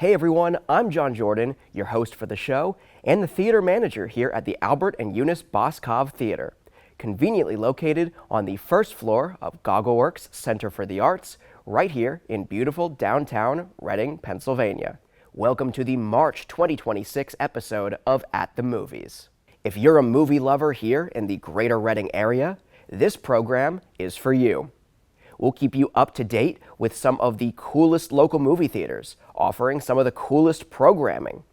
Hey everyone, I'm Jon Jordan, your host for the show, and the theater manager here at the Albert and Eunice Boscov Theater, conveniently located on the first floor of GoggleWorks Center for the Arts, right here in beautiful downtown Reading, Pennsylvania. Welcome to the March 2026 episode of At the Movies. If you're a movie lover here in the greater Reading area, this program is for you. We'll keep you up to date with some of the coolest local movie theaters, offering some of the coolest programming,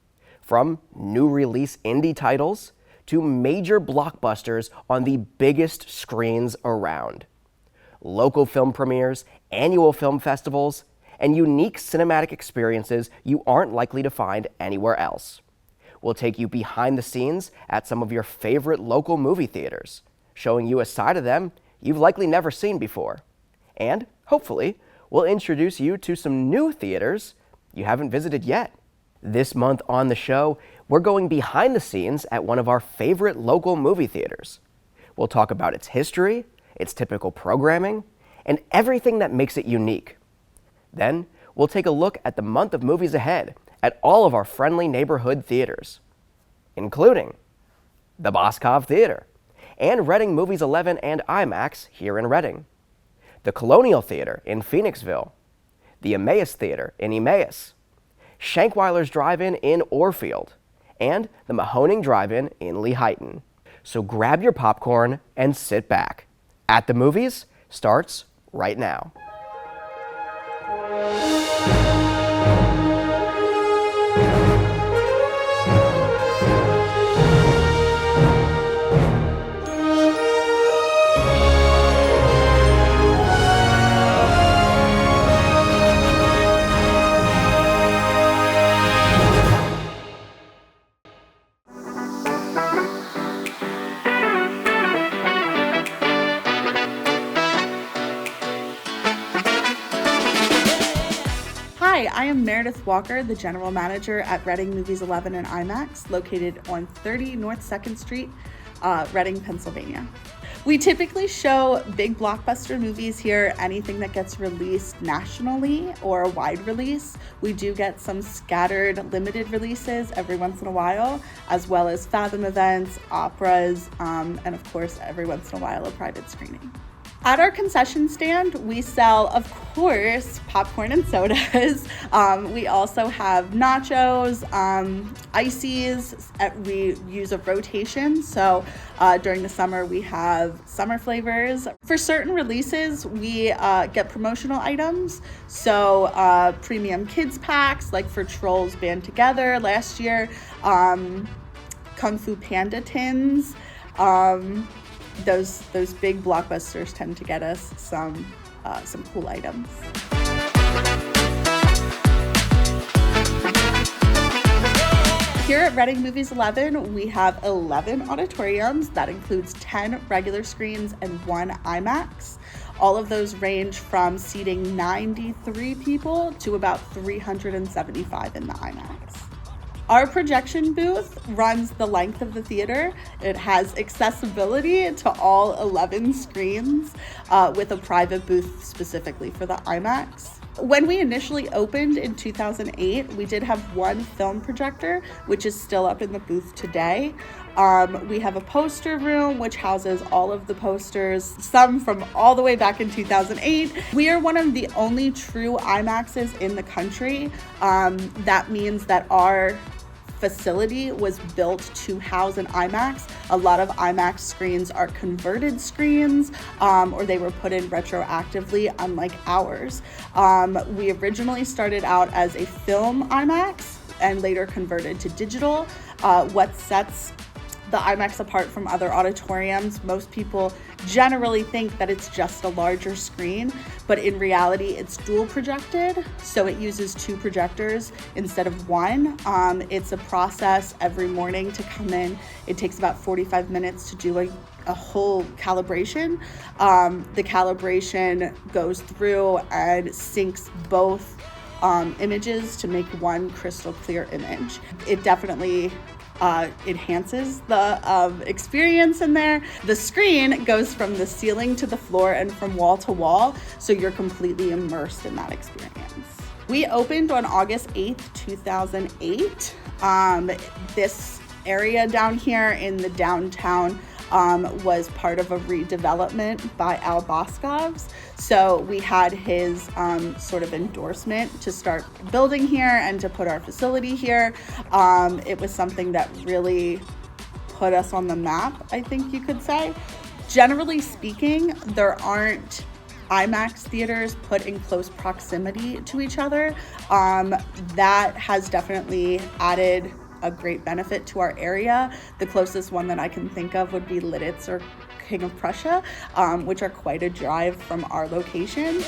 from new release indie titles to major blockbusters on the biggest screens around. Local film premieres, annual film festivals, and unique cinematic experiences you aren't likely to find anywhere else. We'll take you behind the scenes at some of your favorite local movie theaters, showing you a side of them you've likely never seen before. And, hopefully, we'll introduce you to some new theaters you haven't visited yet. This month on the show, we're going behind the scenes at one of our favorite local movie theaters. We'll talk about its history, its typical programming, and everything that makes it unique. Then, we'll take a look at the month of movies ahead at all of our friendly neighborhood theaters, including the Boscov Theater and Reading Movies 11 and IMAX here in Reading, the Colonial Theater in Phoenixville, the Emmaus Theater in Emmaus, Shankweiler's Drive-In in Orefield, and the Mahoning Drive-In in Lehighton. So grab your popcorn and sit back. At the Movies starts right now. Hi, I am Meredith Walker, the General Manager at Reading Movies 11 and IMAX, located on 30 North 2nd Street, Reading, Pennsylvania. We typically show big blockbuster movies here, anything that gets released nationally or a wide release. We do get some scattered limited releases every once in a while, as well as Fathom events, operas, and of course, every once in a while, a private screening. At our concession stand, we sell, of course, popcorn and sodas. We also have nachos, ices. We use a rotation. So during the summer, we have summer flavors. For certain releases, we get promotional items. So premium kids packs, like for Trolls Band Together last year, Kung Fu Panda tins. Those big blockbusters tend to get us some cool items. Here at Reading Movies 11, we have 11 auditoriums. That includes 10 regular screens and 1 IMAX. All of those range from seating 93 people to about 375 in the IMAX. Our projection booth runs the length of the theater. It has accessibility to all 11 screens with a private booth specifically for the IMAX. When we initially opened in 2008, we did have 1 film projector, which is still up in the booth today. We have a poster room, which houses all of the posters, some from all the way back in 2008. We are one of the only true IMAXs in the country. That means that our facility was built to house an IMAX. A lot of IMAX screens are converted screens, or they were put in retroactively, unlike ours. We originally started out as a film IMAX and later converted to digital. What sets the IMAX apart from other auditoriums, most people generally think that it's just a larger screen, but in reality it's dual projected, so it uses 2 projectors instead of 1. It's a process every morning to come in. It takes about 45 minutes to do a whole calibration. The calibration goes through and syncs both images to make one crystal clear image. It definitely enhances the experience in there. The screen goes from the ceiling to the floor and from wall to wall, so you're completely immersed in that experience. We opened on August 8th, 2008. This area down here in the downtown was part of a redevelopment by Al Boscov's. So we had his sort of endorsement to start building here and to put our facility here. It was something that really put us on the map, I think you could say. Generally speaking, there aren't IMAX theaters put in close proximity to each other. That has definitely added a great benefit to our area. The closest one that I can think of would be Lidditz or King of Prussia, which are quite a drive from our location.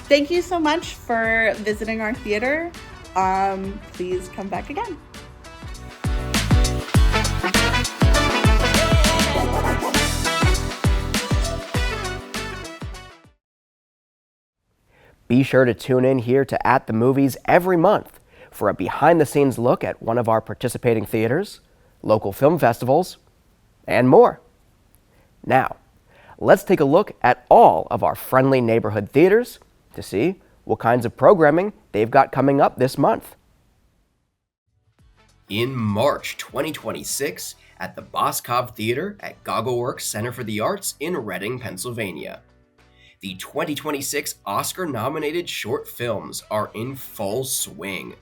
Thank you so much for visiting our theater. Please come back again. Be sure to tune in here to At the Movies every month for a behind-the-scenes look at one of our participating theaters, local film festivals, and more. Now, let's take a look at all of our friendly neighborhood theaters to see what kinds of programming they've got coming up this month. In March 2026, at the Boscov Theater at GoggleWorks Center for the Arts in Reading, Pennsylvania. The 2026 Oscar-nominated short films are in full swing.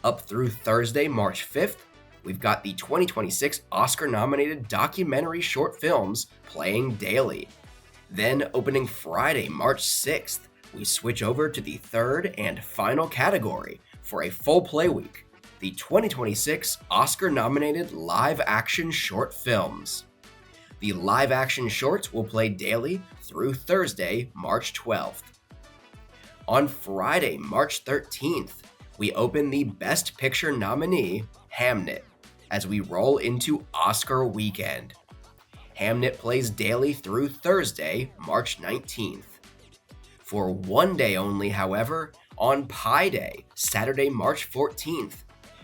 Up through Thursday, March 5th, we've got the 2026 Oscar-nominated documentary short films playing daily. Then, opening Friday, March 6th, we switch over to the third and final category for a full play week, the 2026 Oscar-nominated live-action short films. The live-action shorts will play daily through Thursday, March 12th. On Friday, March 13th, we open the Best Picture nominee, Hamnet, as we roll into Oscar weekend. Hamnet plays daily through Thursday, March 19th. For one day only, however, on Pi Day, Saturday, March 14th,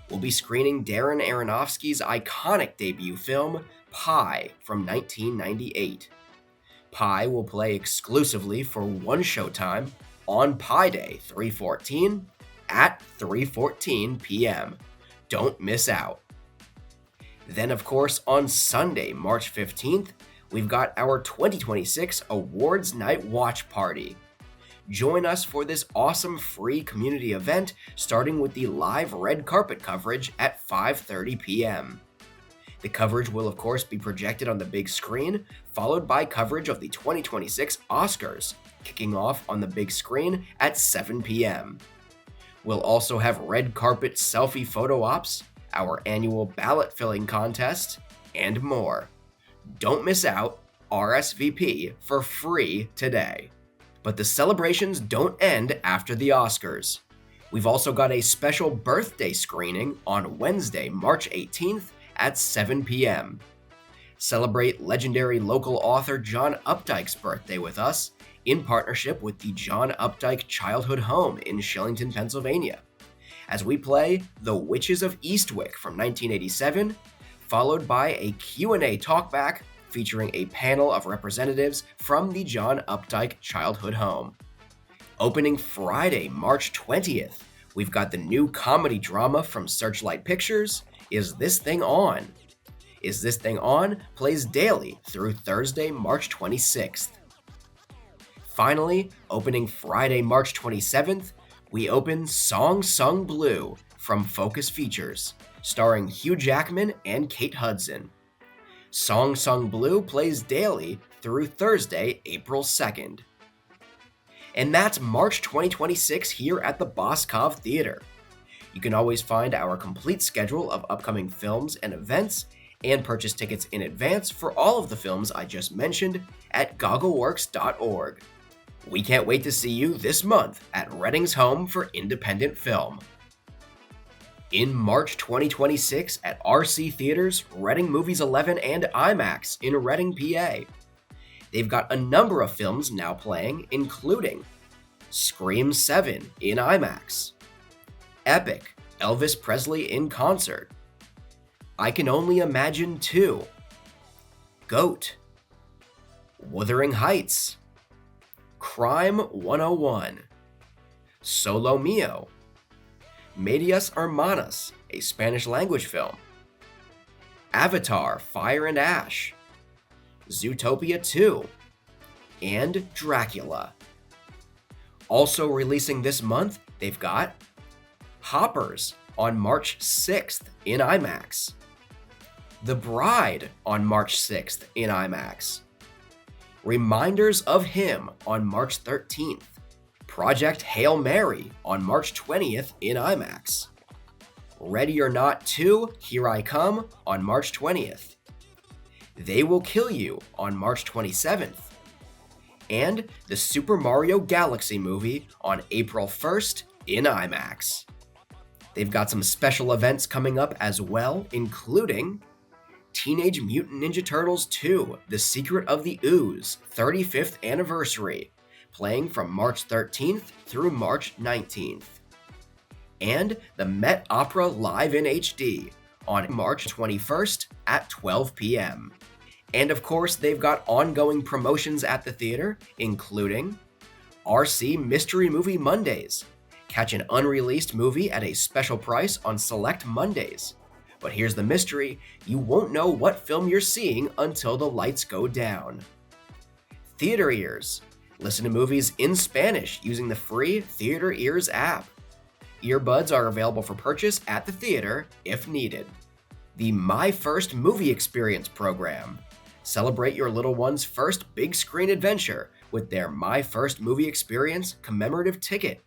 we'll be screening Darren Aronofsky's iconic debut film, Pi, from 1998. Pi will play exclusively for one showtime on Pi Day 3/14 at 3:14 p.m. Don't miss out. Then, of course, on Sunday, March 15th, we've got our 2026 Awards Night Watch Party. Join us for this awesome free community event, starting with the live red carpet coverage at 5:30 p.m. The coverage will, of course, be projected on the big screen, followed by coverage of the 2026 Oscars, kicking off on the big screen at 7 p.m. We'll also have red carpet selfie photo ops, our annual ballot filling contest, and more. Don't miss out. RSVP for free today. But the celebrations don't end after the Oscars. We've also got a special birthday screening on Wednesday, March 18th at 7 p.m. Celebrate legendary local author John Updike's birthday with us in partnership with the John Updike Childhood Home in Shillington, Pennsylvania, as we play The Witches of Eastwick from 1987, followed by a Q&A talkback featuring a panel of representatives from the John Updike Childhood Home. Opening Friday, March 20th, we've got the new comedy drama from Searchlight Pictures, Is This Thing On? Is This Thing On plays daily through Thursday, March 26th. Finally, opening Friday, March 27th, we open Song Sung Blue from Focus Features, starring Hugh Jackman and Kate Hudson. Song Sung Blue plays daily through Thursday, April 2nd. And that's March 2026 here at the Boscov Theater. You can always find our complete schedule of upcoming films and events and purchase tickets in advance for all of the films I just mentioned at GoggleWorks.org. We can't wait to see you this month at Reading's home for independent film. In March 2026 at RC Theaters, Reading Movies 11 and IMAX in Reading, PA. They've got a number of films now playing, including Scream 7 in IMAX, Epic, Elvis Presley in Concert, I Can Only Imagine 2, Goat, Wuthering Heights, Crime 101, Solo Mio, Medias Hermanas, a Spanish language film, Avatar: Fire and Ash, Zootopia 2, and Dracula. Also releasing this month, they've got Hoppers on March 6th in IMAX, The Bride on March 6th in IMAX, Reminders of Him on March 13th, Project Hail Mary on March 20th in IMAX, Ready or Not 2: Here I Come on March 20th, They Will Kill You on March 27th, and the Super Mario Galaxy movie on April 1st in IMAX. They've got some special events coming up as well, including Teenage Mutant Ninja Turtles 2: The Secret of the Ooze 35th Anniversary, playing from March 13th through March 19th. And the Met Opera Live in HD on March 21st at 12 p.m. And of course, they've got ongoing promotions at the theater, including RC Mystery Movie Mondays. Catch an unreleased movie at a special price on select Mondays. But here's the mystery, you won't know what film you're seeing until the lights go down. Theater Ears. Listen to movies in Spanish using the free Theater Ears app. Earbuds are available for purchase at the theater if needed. The My First Movie Experience program. Celebrate your little one's first big screen adventure with their My First Movie Experience commemorative ticket.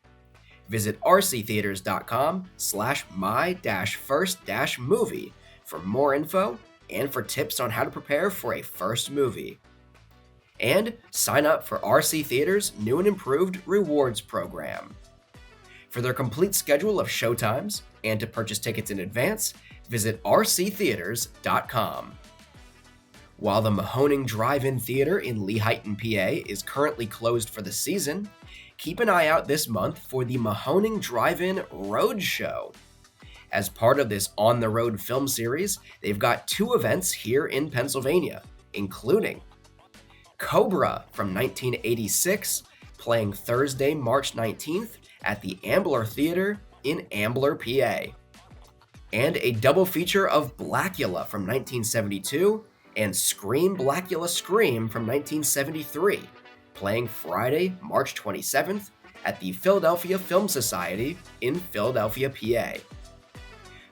Visit rctheaters.com/my-first-movie for more info and for tips on how to prepare for a first movie. And sign up for RC Theaters' new and improved rewards program. For their complete schedule of showtimes and to purchase tickets in advance, visit rctheaters.com. While the Mahoning Drive-In Theater in Lehighton, PA is currently closed for the season, keep an eye out this month for the Mahoning Drive-In Roadshow. As part of this on-the-road film series, they've got 2 events here in Pennsylvania, including Cobra from 1986, playing Thursday, March 19th at the Ambler Theater in Ambler, PA, and a double feature of Blackula from 1972 and Scream Blackula Scream from 1973, playing Friday, March 27th at the Philadelphia Film Society in Philadelphia, PA.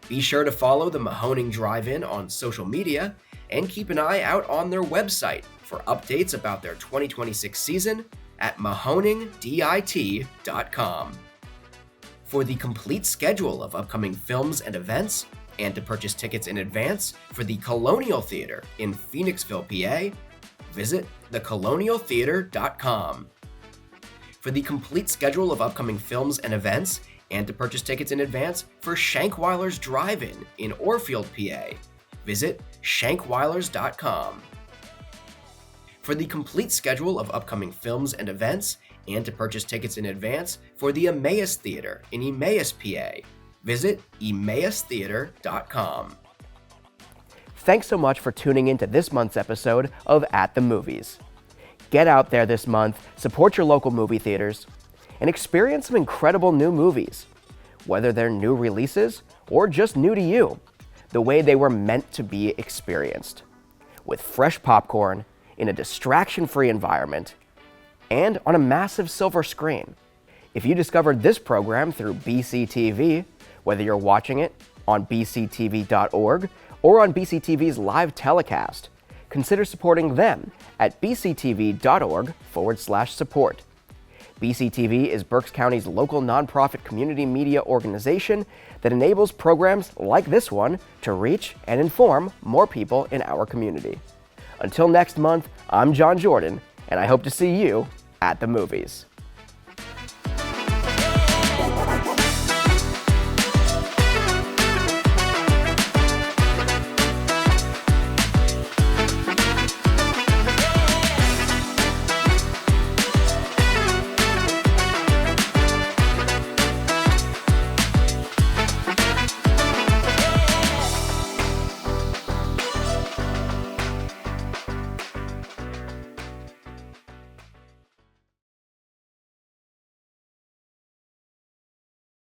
Be sure to follow the Mahoning Drive-In on social media and keep an eye out on their website for updates about their 2026 season at mahoningdit.com. For the complete schedule of upcoming films and events, and to purchase tickets in advance for the Colonial Theater in Phoenixville, PA, visit thecolonialtheater.com. For the complete schedule of upcoming films and events, and to purchase tickets in advance for Shankweiler's Drive-In in Orefield, PA, visit shankweilers.com. For the complete schedule of upcoming films and events, and to purchase tickets in advance for the Emmaus Theater in Emmaus, PA, visit emmaustheater.com. Thanks so much for tuning in to this month's episode of At the Movies. Get out there this month, support your local movie theaters, and experience some incredible new movies. Whether they're new releases or just new to you, the way they were meant to be experienced. With fresh popcorn, in a distraction-free environment, and on a massive silver screen. If you discovered this program through BCTV, whether you're watching it on bctv.org or on BCTV's live telecast, consider supporting them at bctv.org/support. BCTV is Berks County's local nonprofit community media organization that enables programs like this one to reach and inform more people in our community. Until next month, I'm Jon Jordan, and I hope to see you at the movies.